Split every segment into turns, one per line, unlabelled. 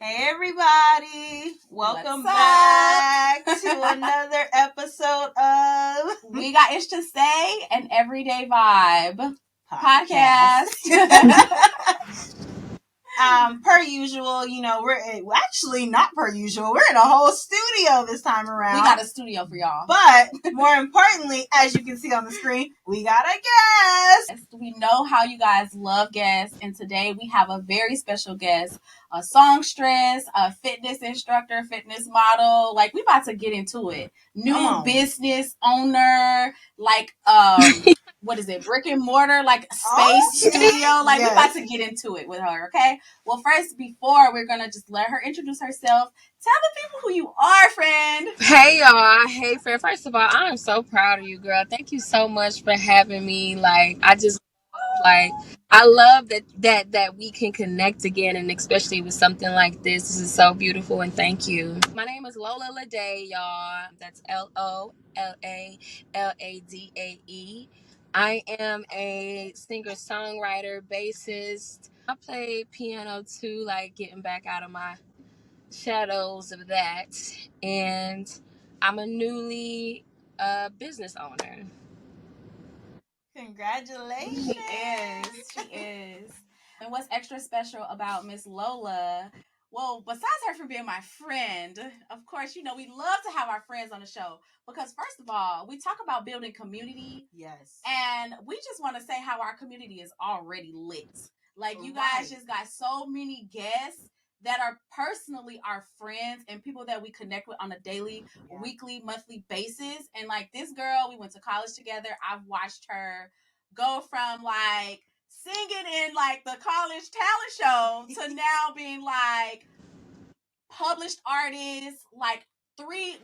Hey everybody, welcome
What's
back
up?
to another episode of
We got ish to say an everyday vibe
podcast.
podcast.
Per usual, we're actually not per usual. We're in a whole studio this time around.
We got a studio for y'all.
But more importantly, as you can see on the screen, we got a guest.
We know how you guys love guests, and today we have a very special guest, a songstress, a fitness instructor, fitness model. Like, we about to get into it. New business owner, like what is it, brick and mortar, like space studio. Like, we about to get into it with her, okay? Well, first, before we're gonna just let her introduce herself. Tell the people who you are, friend.
Hey y'all, hey friend. First of all, I'm so proud of you, girl. Thank you so much for having me. I love that we can connect again, and especially with something like this. This is so beautiful, and thank you. My name is Lola Ladae, y'all. That's LOLALADAE. I am a singer, songwriter, bassist. I play piano too, like getting back out of my shadows of that, and I'm a newly business owner.
Congratulations.
She is. And what's extra special about Miss Lola? Well, besides her for being my friend, of course, we love to have our friends on the show because, first of all, we talk about building community.
Yes.
And we just want to say how our community is already lit. Like, you guys just got so many guests that are personally our friends and people that we connect with on a daily, weekly, monthly basis. And like this girl, we went to college together. I've watched her go from like singing in like the college talent show to now being like published artist, like three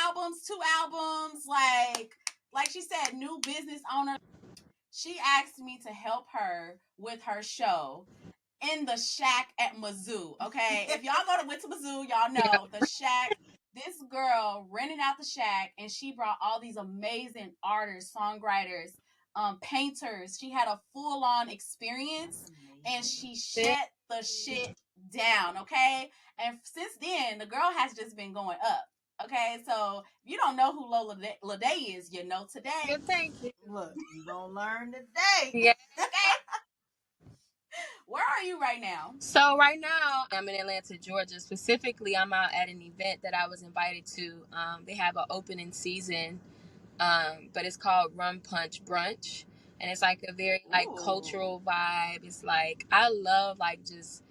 albums, two albums, like she said, new business owner. She asked me to help her with her show in the shack at Mizzou. Okay, if y'all went to Mizzou, y'all know the shack. This girl rented out the shack, and she brought all these amazing artists, songwriters, painters. She had a full on experience, and she shut the shit down. Okay, and since then, the girl has just been going up. Okay, so if you don't know who Lola Ladae is, you know today.
Yeah, thank you.
Look, you gonna learn today.
Yeah.
Okay. Where are you right now?
So right now I'm in Atlanta, Georgia. Specifically, I'm out at an event that I was invited to. They have an opening season, but it's called Rum Punch Brunch, and it's like a very like cultural vibe. It's like I love like just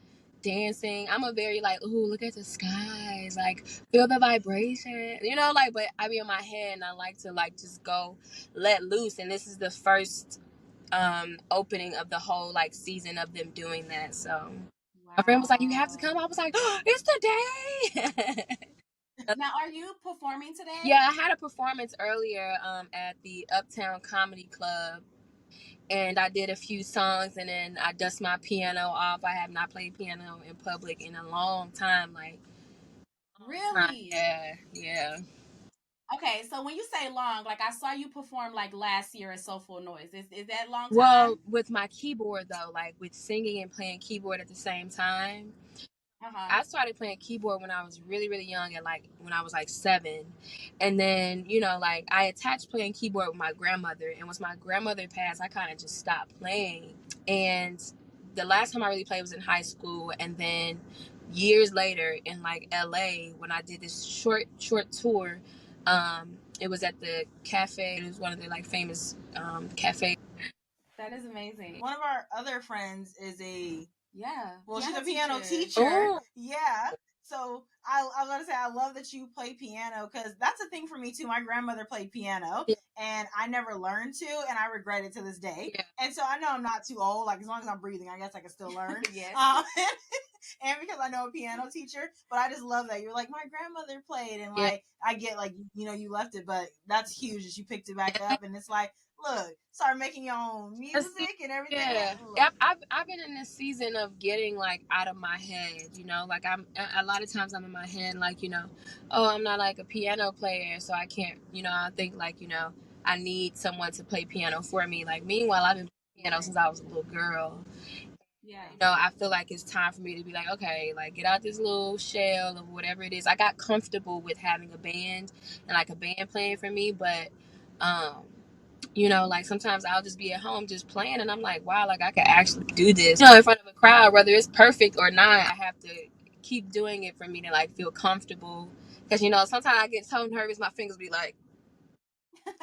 dancing. I'm a very like, ooh, look at the skies, like feel the vibration, like. But I be in my head, and I like to like just go let loose. And this is the first opening of the whole like season of them doing that. So my friend was like, "You have to come." I was like, oh, "It's today."
Now, are you performing today?
Yeah, I had a performance earlier at the Uptown Comedy Club, and I did a few songs, and then I dust my piano off. I have not played piano in public in a long time, like
Really?
yeah.
Okay, so when you say long, like I saw you perform like last year at Soulful Noise. Is that long time?
Well, with my keyboard though, like with singing and playing keyboard at the same time. I started playing keyboard when I was really, really young, and like when I was like 7. And then, like I attached playing keyboard with my grandmother. And once my grandmother passed, I kind of just stopped playing. And the last time I really played was in high school. And then years later in like LA, when I did this short tour, it was at the cafe. It was one of the like famous cafes.
That is amazing.
One of our other friends is a
well,
she's a piano teacher.
Ooh.
Yeah. So I was going to say, I love that you play piano because that's a thing for me too. My grandmother played piano, and I never learned to, and I regret it to this day. Yeah. And so I know I'm not too old. Like as long as I'm breathing, I guess I can still learn. Yes. And because I know a piano teacher, but I just love that you're like, my grandmother played, and like I get like you left it, but that's huge that you picked it back up, and it's like, look, start making your own music and everything.
Yeah, I've been in this season of getting like out of my head, like I'm a lot of times I'm in my head like, oh, I'm not like a piano player, so I can't, I think like, I need someone to play piano for me. Like meanwhile, I've been playing piano since I was a little girl.
Yeah.
I feel like it's time for me to be like, okay, like get out this little shell of whatever it is. I got comfortable with having a band and like a band playing for me, but um like sometimes I'll just be at home just playing and I'm like, wow, like I could actually do this, in front of a crowd, whether it's perfect or not. I have to keep doing it for me to like feel comfortable. Because, sometimes I get so nervous, my fingers be like, I'm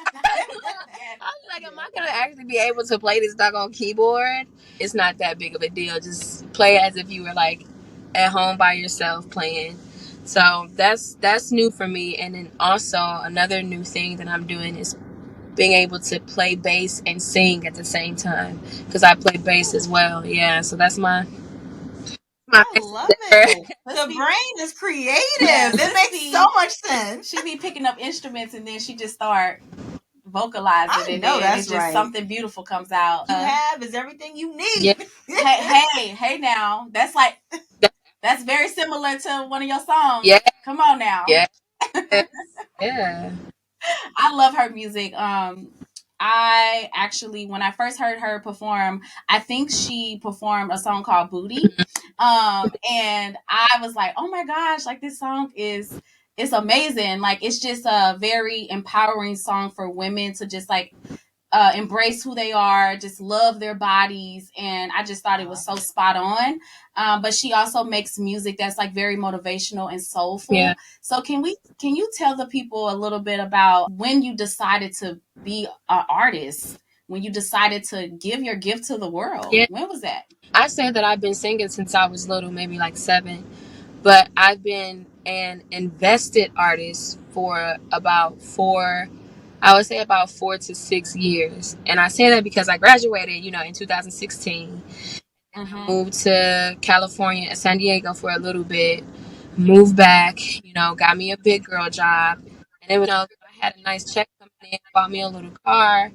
like, am I gonna actually be able to play this doggone keyboard? It's not that big of a deal. Just play as if you were like at home by yourself playing. So that's new for me. And then also another new thing that I'm doing is being able to play bass and sing at the same time because I play bass as well. Yeah, so that's my
I
next
love
endeavor.
it. The brain is creative.
Yeah,
It makes so much sense.
She be picking up instruments and then she just start vocalizing
I
and
know
then
that's
it's just
right.
something beautiful comes out.
You have is everything you
Yeah,
need.
Hey now. That's very similar to one of your songs.
yeah,
Come on now.
yeah, yeah.
I love her music. I actually, when I first heard her perform, I think she performed a song called Booty. And I was like, oh my gosh, like this song is it's amazing. Like it's just a very empowering song for women to just like embrace who they are, just love their bodies, and I just thought it was so spot on. But she also makes music that's like very motivational and soulful.
Yeah.
So can you tell the people a little bit about when you decided to be an artist? When you decided to give your gift to the world?
Yeah.
When was that?
I say that I've been singing since I was little, maybe like 7, but I've been an invested artist for about 4, I would say about 4 to 6 years. And I say that because I graduated, in 2016. Moved to California, San Diego for a little bit, moved back, got me a big girl job. And then, I had a nice check coming in, bought me a little car.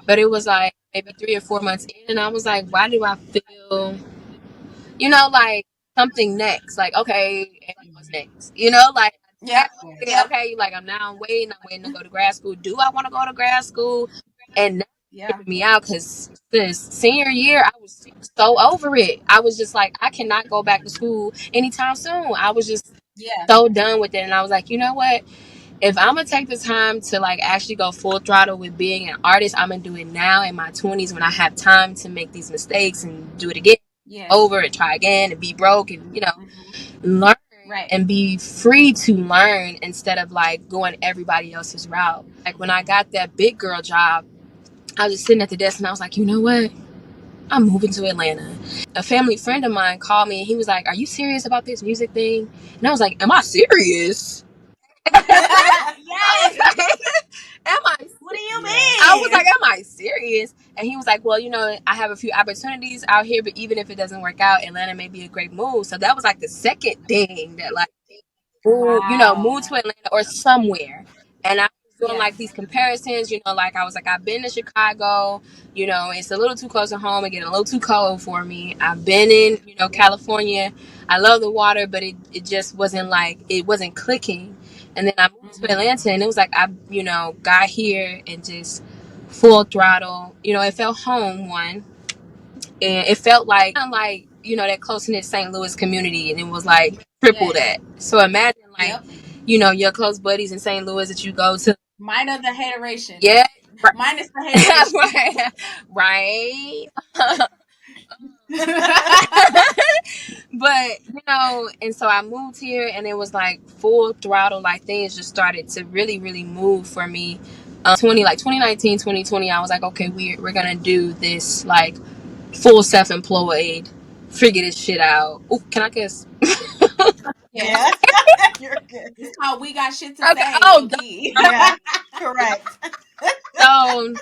But it was like maybe 3 or 4 months in, and I was like, why do I feel, like something next? Like, okay, and like, what's next? Like,
Yep.
okay, like I'm waiting to go to grad school. Do I want to go to grad school? And that's
Yeah.
tripping me out because this senior year, I was so over it. I was just like, I cannot go back to school anytime soon. I was just
Yeah.
so done with it. And I was like, you know what? If I'm gonna take the time to like actually go full throttle with being an artist, I'm gonna do it now in my 20s when I have time to make these mistakes and do it again,
Yeah.
over and try again and be broke and learn and be free to learn instead of like going everybody else's route. Like when I got that big girl job, I was just sitting at the desk and I was like, you know what? I'm moving to Atlanta. A family friend of mine called me and he was like, are you serious about this music thing? And I was like, am I serious?
Yes.
Am I?
What do you
I was
mean?
like, am I serious? And he was like, well, I have a few opportunities out here, but even if it doesn't work out, Atlanta may be a great move. So that was like the second thing that like, move to Atlanta or somewhere. And I was doing like these comparisons, like I was like, I've been to Chicago, it's a little too close to home and getting a little too cold for me. I've been in, California. I love the water, but it just wasn't like, it wasn't clicking. And then I moved to Atlanta and it was like, I, got here and just full throttle, it felt home one. And it felt like, kind of like, that close knit St. Louis community. And it was like triple that. So imagine like, your close buddies in St. Louis that you go to.
Minus the hateration.
Yeah.
Minus the hateration.
Right. But and so I moved here and it was like full throttle, like things just started to really really move for me. 2019 2020, I was like, okay, we're gonna do this like full self-employed, figure this shit out. Oh, can I guess?
Yeah. You're good.
It's called We Got Shit to
Okay.
Say.
Oh,
Yeah. Correct.
so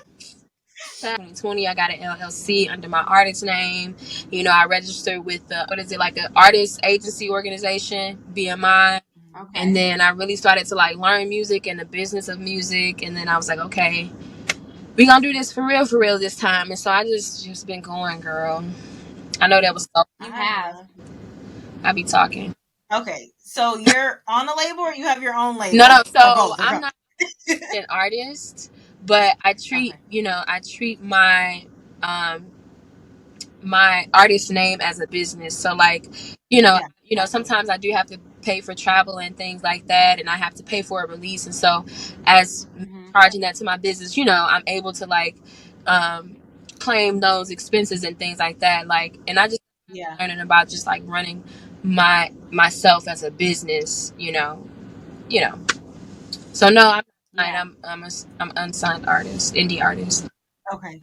2020, I got an LLC under my artist name. I registered with what is it, like an artist agency organization, BMI.
Okay.
And then I really started to like learn music and the business of music. And then I was like, okay, we gonna do this for real this time. And so I just been going, girl. I know that was so.
You have.
I be talking.
Okay, so you're on a label or you have your own label?
No. So
or both,
I'm not an artist, but I treat, I treat my my artist name as a business. So like,
Yeah.
sometimes I do have to pay for travel and things like that, and I have to pay for a release. And so as
Mm-hmm.
charging that to my business, I'm able to like um claim those expenses and things like that. Like, and I just
Yeah.
learning about just like running myself as a business, you know. So no, I'm not signed.
Yeah.
I'm unsigned artist, indie artist.
Okay.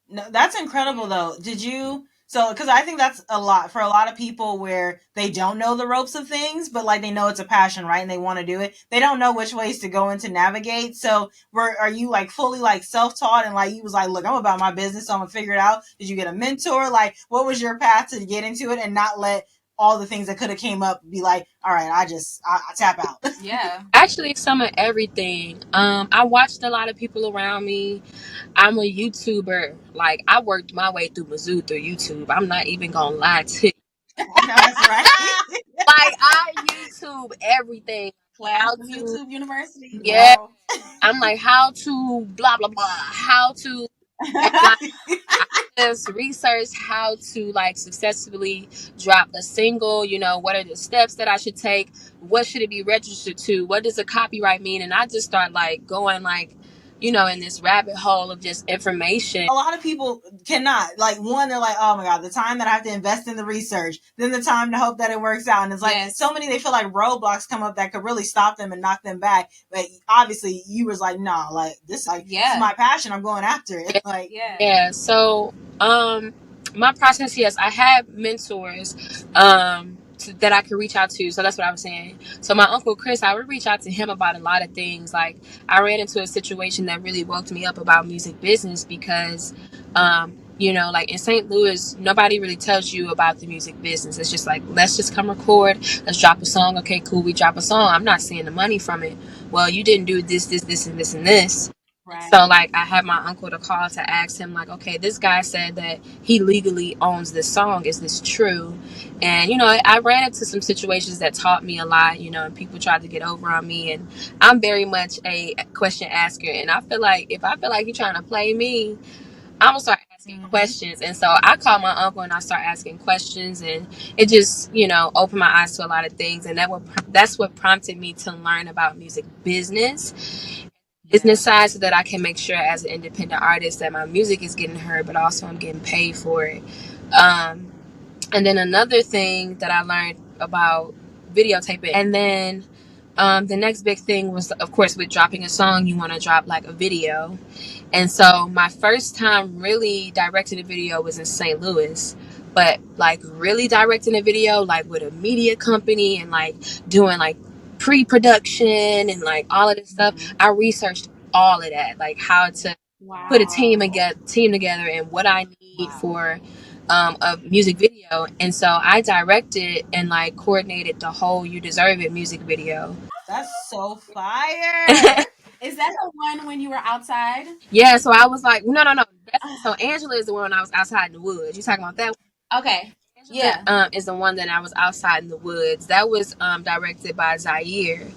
No, that's incredible though. Did you so because I think that's a lot for a lot of people where they don't know the ropes of things, but like they know it's a passion, right? And they want to do it. They don't know which ways to go and to navigate. So are you like fully like self-taught and like you was like, look, I'm about my business, so I'm gonna figure it out. Did you get a mentor? Like what was your path to get into it and not let all the things that could have came up be like, all right, I tap out.
Yeah.
Actually, some of everything. I watched a lot of people around me. I'm a YouTuber. Like, I worked my way through Mizzou through YouTube. I'm not even gonna lie to you.
I know that's right.
Like, I YouTube everything.
Class
How
from
to,
YouTube University,
yeah.
girl.
I'm like, how to blah blah blah. How to, and like, I just researched how to like successfully drop a single. What are the steps that I should take? What should it be registered to? What does a copyright mean? And I just start like going like, in this rabbit hole of just information.
A lot of people cannot. Like one, they're like, oh my god, the time that I have to invest in the research, then the time to hope that it works out. And it's like
Yes.
so many they feel like roadblocks come up that could really stop them and knock them back. But obviously you was like, no, like this is my passion. I'm going after it. Like
Yeah. So my process, yes, I have mentors that I could reach out to. So that's what I was saying. So my uncle Chris, I would reach out to him about a lot of things. Like I ran into a situation that really woke me up about music business because like in St. Louis, nobody really tells you about the music business. It's just like, let's just come record, let's drop a song. Okay, cool, we drop a song. I'm not seeing the money from it. Well, you didn't do this, and this, and this.
Right.
So like I had my uncle to call to ask him like, okay, this guy said that he legally owns this song. Is this true? And I ran into some situations that taught me a lot, and people tried to get over on me, and I'm very much a question asker, and I feel like if I feel like you're trying to play me, I'm gonna start asking questions. And so I called my uncle and I start asking questions, and it just opened my eyes to a lot of things, and that's what prompted me to learn about music business side, so that I can make sure as an independent artist that my music is getting heard, but also I'm getting paid for it. And then another thing that I learned about videotaping, and then the next big thing was, of course, with dropping a song, you want to drop like a video. And so my first time really directing a video was in St. Louis, but like really directing a video like with a media company and like doing like pre-production and like all of this stuff. I researched all of that, like how to put a team together and what I need for a music video. And so I directed and like coordinated the whole You Deserve It music video.
that's so fire.
Is that the one when you were outside?
Yeah, so I was like, no. So Angela is the one I was outside in the woods. You talking about that one?
Okay.
Angela,
Yeah.
is the one that I was outside in the woods. That was directed by Zaire.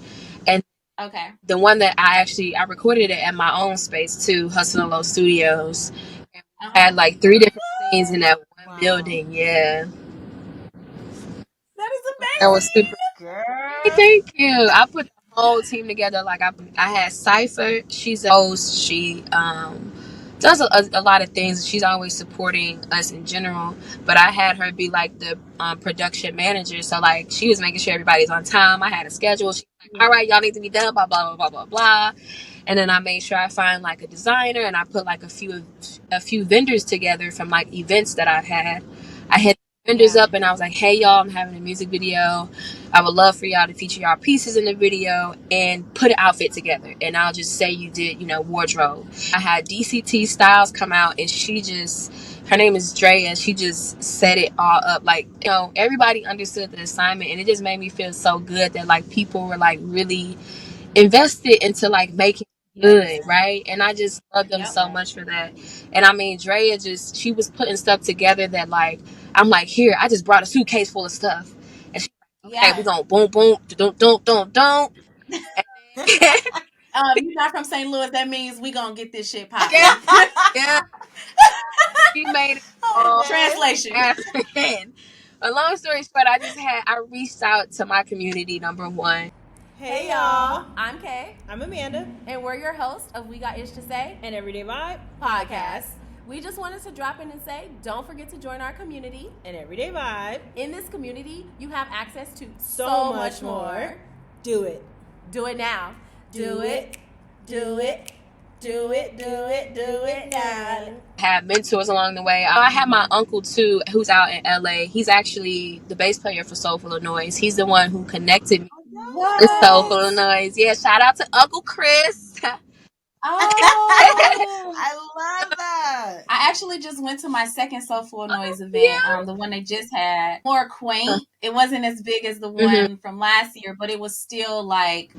And
Okay.
the one that I recorded it at my own space too, Hustle and Low Studios. And we had like 3 different scenes in that one building. Yeah.
That is
That was
amazing.
super.
Girl.
Thank you. I put the whole team together. Like I had Cypher. She's a host. She does a lot of things. She's always supporting us in general. But I had her be like the production manager. So like she was making sure everybody's on time. I had a schedule. She's like, all right, y'all need to be done. Blah blah blah blah blah blah. And then I made sure I find like a designer, and I put like a few vendors together from like events that I've had. I hit vendors up and I was like, hey y'all, I'm having a music video. I would love for y'all to feature y'all pieces in the video and put an outfit together. And I'll just say you did, wardrobe. I had DCT Styles come out, and her name is Drea. She just set it all up. Like, everybody understood the assignment, and it just made me feel so good that like people were like really invested into like making good, right? And I just love them so much for that. And I mean, Drea she was putting stuff together that like, I'm like, here, I just brought a suitcase full of stuff. And she's like, okay, we're gonna boom, boom, don't.
You're not from St. Louis. That means we gonna get this shit popping.
Yeah, yeah. She made it all
Translation.
African. A long story short, I reached out to my community, number one.
Hey y'all, I'm Kay.
I'm Amanda.
And we're your hosts of We Got Ish to Say
and Everyday Vibe
podcast. We just wanted to drop in and say, don't forget to join our community.
and Everyday Vibe.
In this community, you have access to
So much more. Do it.
Do it now. Do it. Do it. Do it. Do it. Do it now.
Have mentors along the way. I have my uncle too, who's out in LA. He's actually the bass player for Soulful Illinois. He's the one who connected me with Soulful Illinois. Yeah, shout out to Uncle Chris.
Oh,
I love that.
I actually just went to my second Soulful Illinois event, the one they just had. More quaint. It wasn't as big as the one from last year, but it was still like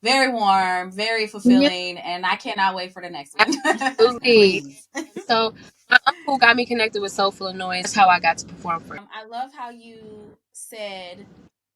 very warm, very fulfilling, and I cannot wait for the next one.
Absolutely. So my uncle got me connected with Soulful Illinois. That's how I got to perform for him.
I love how you said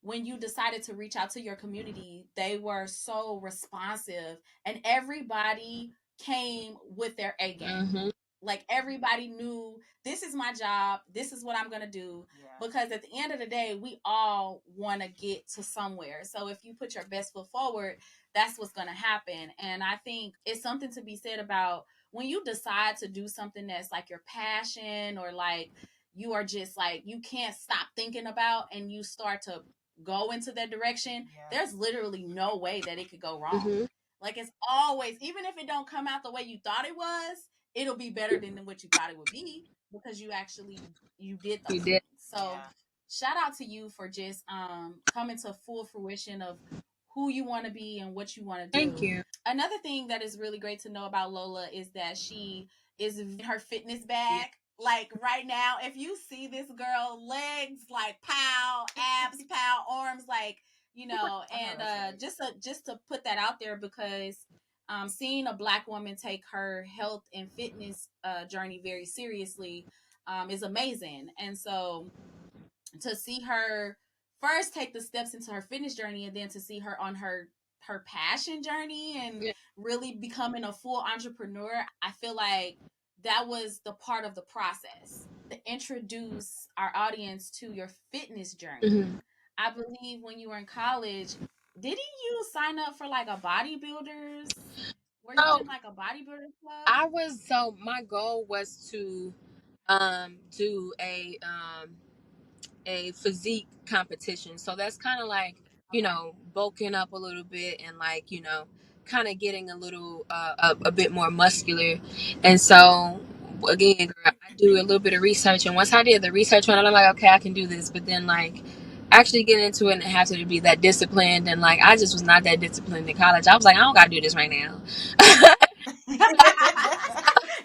when you decided to reach out to your community, they were so responsive and everybody came with their A game.
Mm-hmm.
Like everybody knew this is my job, this is what I'm gonna do. Because at the end of the day, we all want to get to somewhere. So if you put your best foot forward, that's what's gonna happen. And I think it's something to be said about when you decide to do something that's like your passion or like you are just like you can't stop thinking about and you start to go into that direction, there's literally no way that it could go wrong.
Mm-hmm.
Like it's always, even if it don't come out the way you thought it was, it'll be better than what you thought it would be because you actually did those things. So shout out to you for just coming to full fruition of who you want to be and what you want to do.
Thank you.
Another thing that is really great to know about Lola is that she is in her fitness bag. Like right now, if you see this girl, legs like pow, abs pow, arms like, you know, and just to put that out there because seeing a Black woman take her health and fitness journey very seriously is amazing. And so to see her first take the steps into her fitness journey and then to see her on her passion journey and really becoming a full entrepreneur, I feel like that was the part of the process to introduce our audience to your fitness journey.
Mm-hmm.
I believe when you were in college, didn't you sign up for like a bodybuilders? Were you in like a bodybuilders club?
My goal was to do a physique competition. So that's kind of like, you know, bulking up a little bit and like, you know, kind of getting a little a bit more muscular. And so again, girl, I do a little bit of research, and once I did the research on it, I'm like, okay, I can do this. But then like actually getting into it and have to be that disciplined, and like I just was not that disciplined in college. I was like, I don't gotta do this right now.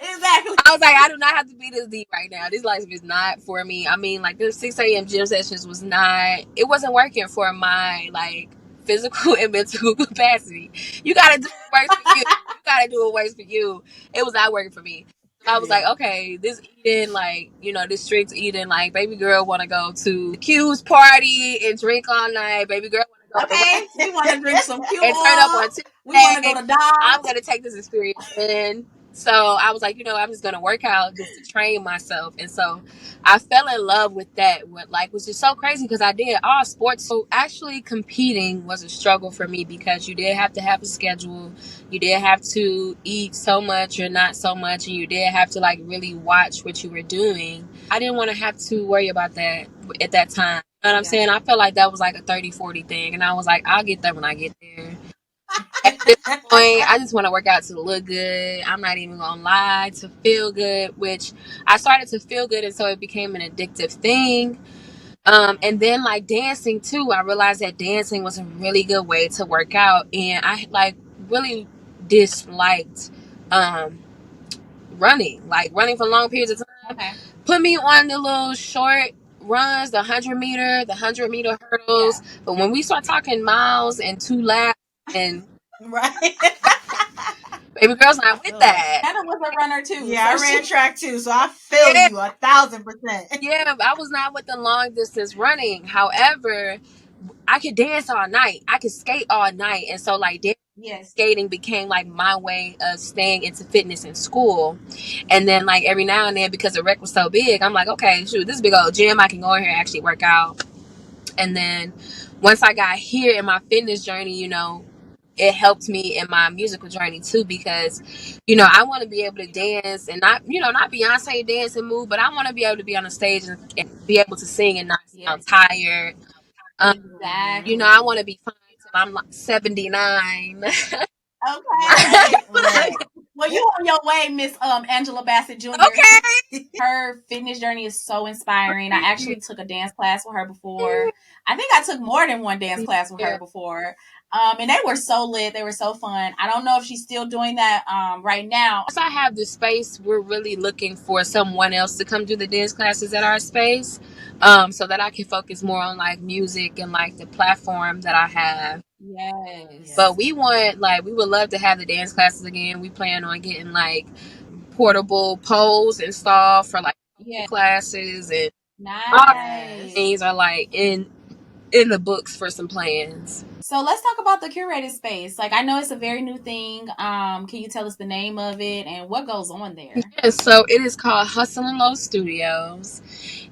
Exactly.
I was like, I do not have to be this deep right now. This life is not for me. I mean, like the 6 a.m. gym sessions it wasn't working for my like physical and mental capacity. You gotta do what works for you. You gotta do what works for you. It was not working for me. So I was like, okay, this eating, like, you know, this strict eating, like, baby girl want to go to Q's party and drink all night. Baby girl want to go.
Okay, we want to drink some Q
and turn up on Tuesday.
We want to go to Dogs.
I'm gonna take this experience in. So I was like, you know, I'm just gonna work out just to train myself. And so I fell in love with that, which is so crazy because I did all sports. So actually competing was a struggle for me because you did have to have a schedule. You did have to eat so much or not so much, and you did have to like really watch what you were doing. I didn't want to have to worry about that at that time. You know what I'm saying? I felt like that was like a 30-40 thing. And I was like, I'll get that when I get there. At this point, I just want to work out to look good. I'm not even gonna lie, to feel good, which I started to feel good, and so it became an addictive thing. And then like dancing too, I realized that dancing was a really good way to work out, and I like really disliked running for long periods of time.
Okay.
Put me on the little short runs, the 100-meter hurdles. But when we start talking miles and 2 laps and
right.
baby girl's not with that.
Anna was a runner too.
Yeah, so I ran track too, so I feel you 1,000%.
Yeah, I was not with the long distance running. However, I could dance all night. I could skate all night. And so like dancing
Yes.
Skating became like my way of staying into fitness in school. And then like every now and then, because the rec was so big, I'm like, okay, shoot, this big old gym, I can go in here and actually work out. And then once I got here in my fitness journey, it helped me in my musical journey too, because I want to be able to dance and not Beyonce dance and move, but I want to be able to be on a stage and be able to sing and not sound tired.
Exactly.
I want to be fine till I'm like 79.
Okay. Right. Well, you on your way, Miss Angela Bassett Jr.
Okay.
Her fitness journey is so inspiring. I actually took a dance class with her before. I think I took more than one dance class with her before. And they were so lit. They were so fun. I don't know if she's still doing that right now.
Once I have the space, we're really looking for someone else to come do the dance classes at our space, so that I can focus more on like music and like the platform that I have.
Yes.
But we would love to have the dance classes again. We plan on getting like portable poles installed for like classes, and
nice
things are like in the books for some plans.
So let's talk about the curated space. Like, I know it's a very new thing. Can you tell us the name of it and what goes on there?
Yes, so it is called Hustle and Low Studios.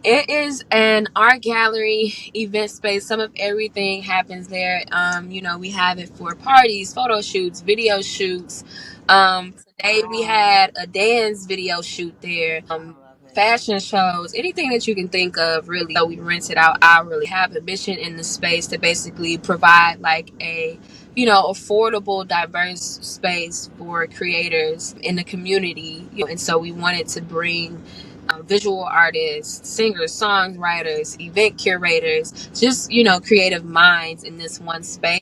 It is an art gallery, event space. Some of everything happens there. We have it for parties, photo shoots, video shoots. Today we had a dance video shoot there. Fashion shows, anything that you can think of, really. So we rent it out hourly. Have a mission in the space to basically provide like a affordable, diverse space for creators in the community. And so we wanted to bring visual artists, singers, songwriters, event curators, just creative minds in this one space.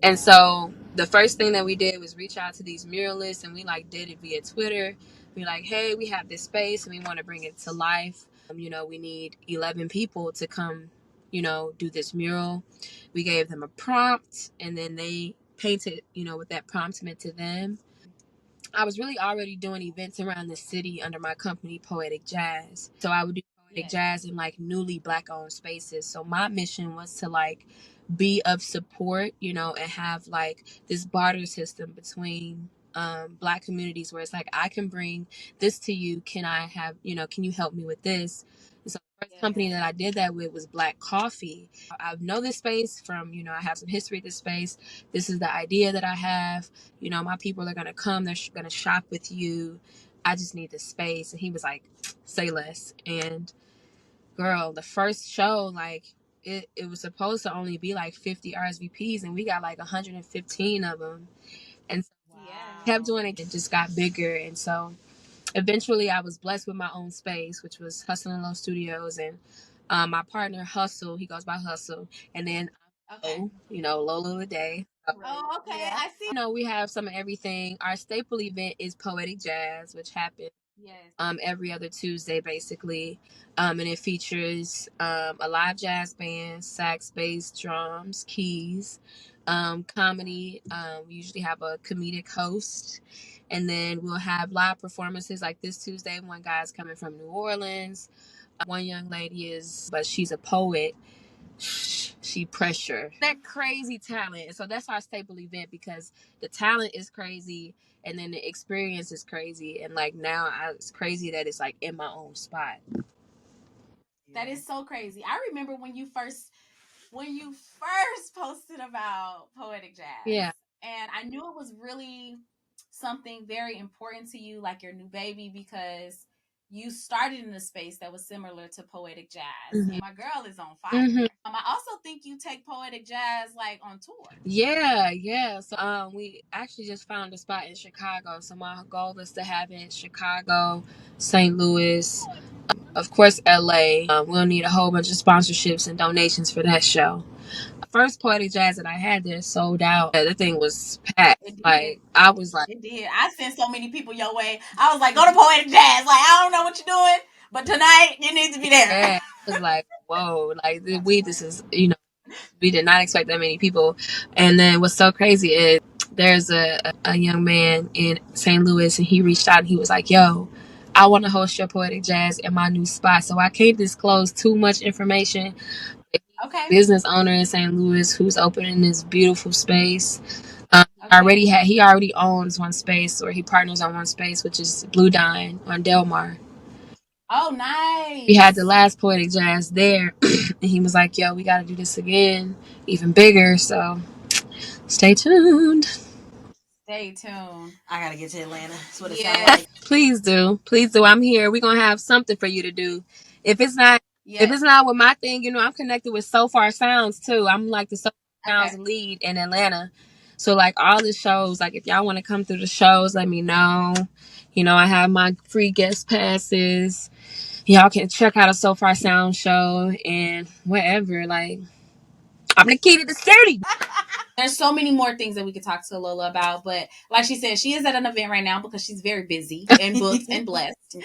And so the first thing that we did was reach out to these muralists, and we like did it via Twitter. We like, hey, we have this space and we want to bring it to life. We need 11 people to come, do this mural. We gave them a prompt, and then they painted, what that prompt meant to them. I was really already doing events around the city under my company, Poetic Jazz. So I would do Poetic Jazz in like newly Black owned spaces. So my mission was to like be of support, and have like this barter system between Black communities, where it's like, I can bring this to you. Can I have, can you help me with this? And so the first company that I did that with was Black Coffee. I know this space from, I have some history at this space. This is the idea that I have. My people are going to come. They're going to shop with you. I just need the space. And he was like, say less. And girl, the first show, like, it was supposed to only be like 50 RSVPs, and we got like 115 of them. And so kept doing it. It just got bigger. And so eventually I was blessed with my own space, which was Hustle and Low Studios. And my partner, Hustle, he goes by Hustle. And then, Lola Ladae.
Oh, okay. I see.
We have some of everything. Our staple event is Poetic Jazz, which happens every other Tuesday, basically. And it features a live jazz band, sax, bass, drums, keys, comedy. We usually have a comedic host. And then we'll have live performances like this Tuesday. One guy's coming from New Orleans. One young lady but she's a poet. She pressure that crazy talent. And so that's our staple event, because the talent is crazy and then the experience is crazy. And like now it's crazy that it's like in my own spot.
That is so crazy. I remember when you first posted about Poetic Jazz.
Yeah.
And I knew it was really something very important to you, like your new baby, because you started in a space that was similar to Poetic Jazz. Mm-hmm. And my girl is on fire. Mm-hmm. I also think you take Poetic Jazz like on tour.
Yeah. So we actually just found a spot in Chicago. So my goal is to have it in Chicago, St. Louis, of course LA. We'll need a whole bunch of sponsorships and donations for that show. First Poetic Jazz that I had there sold out. Yeah, that thing was packed. Like, I was like,
it did. I sent so many people your way. I was like, go to Poetic Jazz. Like, I don't know what you're doing, but tonight you need to be there.
Yeah, I was like, whoa, like this is, we did not expect that many people. And then what's so crazy is there's a young man in St. Louis, and he reached out and he was like, yo, I want to host your Poetic Jazz in my new spot. So I can't disclose too much information.
Okay.
Business owner in St. Louis who's opening this beautiful space. He already owns one space, or he partners on one space, which is Blue Dine on Delmar.
Oh, nice.
We had the last Poetic Jazz there, and he was like, yo, we got to do this again, even bigger. So stay tuned.
Stay tuned.
I got to get to Atlanta. That's what it sounds like.
Please do. Please do. I'm here. We're going to have something for you to do. If it's not with my thing, you know, I'm connected with So Far Sounds too. I'm like the So Far Sounds lead in Atlanta. So like all the shows, like if y'all want to come through the shows, let me know. You know, I have my free guest passes. Y'all can check out a So Far Sound show and whatever. Like, I'm the key to the city.
There's so many more things that we could talk to Lola about, but like she said, she is at an event right now because she's very busy and booked and blessed. So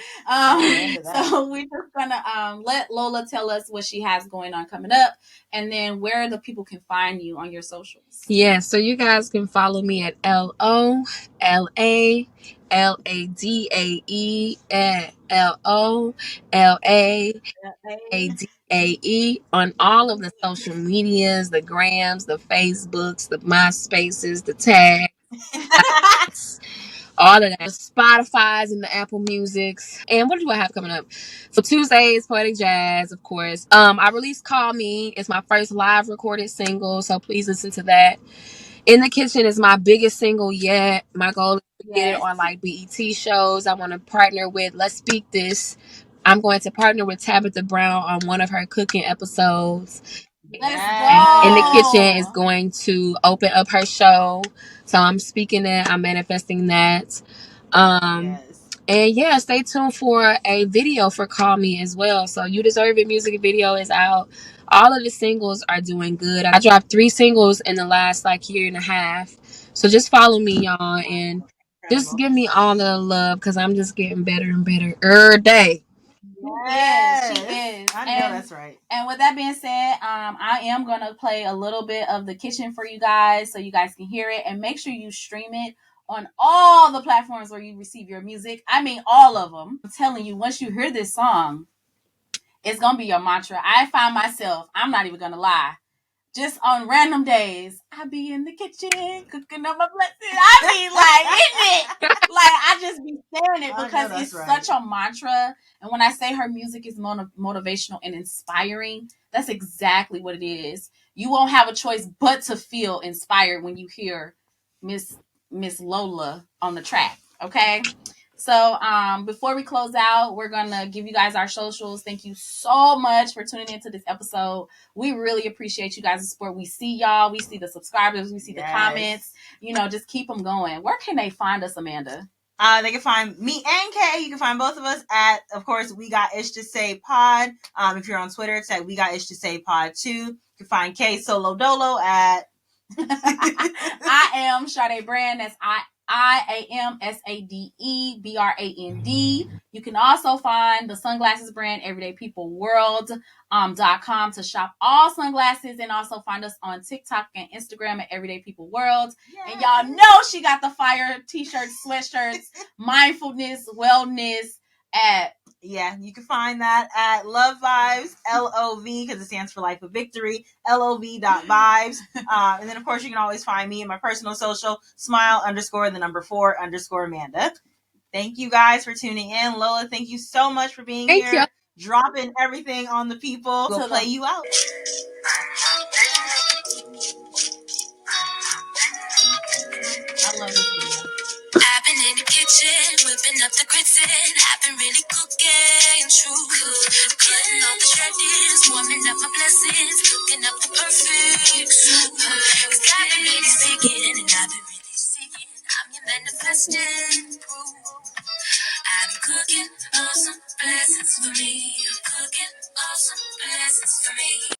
we're just gonna let Lola tell us what she has going on coming up, and then where the people can find you on your socials.
Yeah, so you guys can follow me at LOLALADAE at LOLADAE on all of the social medias, the grams, the Facebooks, the MySpaces, the tags, all of that, the Spotify's and the Apple Musics. And what do I have coming up? So Tuesdays, Poetic Jazz, of course. I released Call Me. It's my first live recorded single, so please listen to that. In the Kitchen is my biggest single yet. My goal is to get it on like BET shows. I want to partner with Let's Speak This. I'm going to partner with Tabitha Brown on one of her cooking episodes.
Let's go.
In the Kitchen is going to open up her show. So I'm speaking it. I'm manifesting that. And yeah, stay tuned for a video for Call Me as well. So You Deserve It music video is out. All of the singles are doing good. I dropped 3 singles in the last like year and a half. So just follow me, y'all, and just give me all the love because I'm just getting better and better every day.
Yes, she is. I know that's right. And with that being said, I am gonna play a little bit of The Kitchen for you guys so you guys can hear it, and make sure you stream it on all the platforms where you receive your music. I mean, all of them. I'm telling you, once you hear this song, it's gonna be your mantra. I find myself, I'm not even gonna lie, just on random days, I be in the kitchen cooking up my blessings. I be like, isn't it? Like, I just be saying it because it's such a mantra. And when I say her music is motivational and inspiring, that's exactly what it is. You won't have a choice but to feel inspired when you hear Miss Lola on the track. Okay. So before we close out, we're gonna give you guys our socials. Thank you so much for tuning into this episode. We really appreciate you guys' support. We see y'all, we see the subscribers, we see the comments. You know, just keep them going. Where can they find us, Amanda?
They can find me and Kay. You can find both of us at, of course, We Got Ish to Say Pod. If you're on Twitter, it's at We Got Ish to Say Pod 2. You can find Kay Solo Dolo at
I am Sade Brand. That's IAMSADEBRAND. You can also find the sunglasses brand everydaypeopleworld.com to shop all sunglasses, and also find us on TikTok and Instagram at Everyday People World. Yes. And y'all know she got the fire t-shirts, sweatshirts, mindfulness, wellness at you can find that at Love Vibes, LOV, because it stands for Life of Victory, LOV.vibes. And then, of course, you can always find me in my personal social, smile_4_Amanda. Thank you guys for tuning in. Lola, thank you so much for being here. Dropping everything on the people. We'll play you out. I love this video. I've been in the kitchen, whipping up the grits, and I've been really cooking, true. Cutting all the shredders, warming up my blessings, cooking up the perfect soup. Cause I've been really seeking, and I've been really seeking. I'm your manifesting proof. I've been cooking awesome blessings for me. Cooking awesome blessings for me.